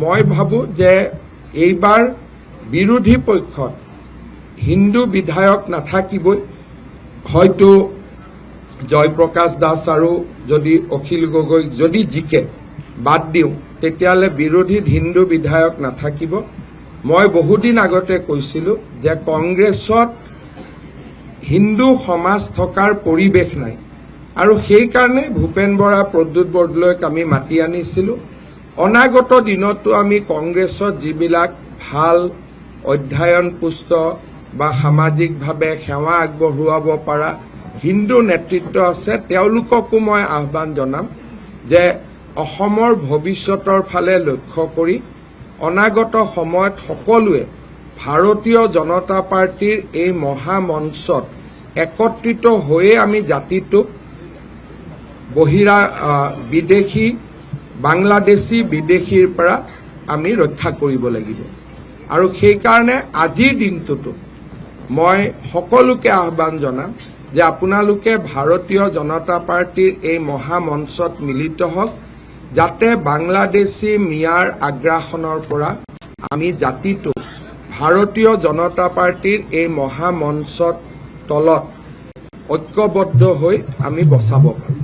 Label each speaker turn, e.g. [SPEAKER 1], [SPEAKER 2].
[SPEAKER 1] মই ভাবো যে এইবাৰ বিৰোধী পক্ষত হিন্দু বিধায়ক নাথাকিবই, হয়তো জয়প্ৰকাশ দাস আৰু যদি অখিল গগৈ যদি জিকে বাদ দিওঁ তেতিয়াহ'লে বিৰোধীত হিন্দু বিধায়ক নাথাকিব। মই বহুদিন আগতে কৈছিলোঁ যে কংগ্ৰেছত হিন্দু সমাজ থকাৰ পৰিৱেশ নাই, আৰু সেইকাৰণে ভূপেন বৰা প্ৰদ্যুৎ বৰদলৈক আমি মাতি আনিছিলোঁ। অনাগত দিনতো আমি কংগ্ৰেছত যিবিলাক ভাল অধ্যয়নপুষ্ট বা সামাজিকভাৱে সেৱা আগবঢ়োৱাব পৰা হিন্দু নেতৃত্ব আছে, তেওঁলোককো মই আহ্বান জনাম যে অসমৰ ভৱিষ্যতৰ ফালে লক্ষ্য কৰি অনাগত সময়ত সকলোৱে ভাৰতীয় জনতা পাৰ্টিৰ এই মহামঞ্চত একত্ৰিত হৈয়ে আমি জাতিটোক বিদেশী বাংলাদেশী বিদেশীৰ পৰা আমি ৰক্ষা কৰিব লাগিব। আৰু সেইকাৰণে আজিৰ দিনটোতো মই সকলোকে আহ্বান জনাম যে আপোনালোকে ভাৰতীয় জনতা পাৰ্টিৰ এই মহামঞ্চত মিলিত হওক, যাতে বাংলাদেশী মিয়াৰ আগ্ৰাসনৰ পৰা আমি জাতিটো ভাৰতীয় জনতা পাৰ্টিৰ এই মহামঞ্চত তলত ঐক্যবদ্ধ হৈ আমি বচাব পাৰোঁ।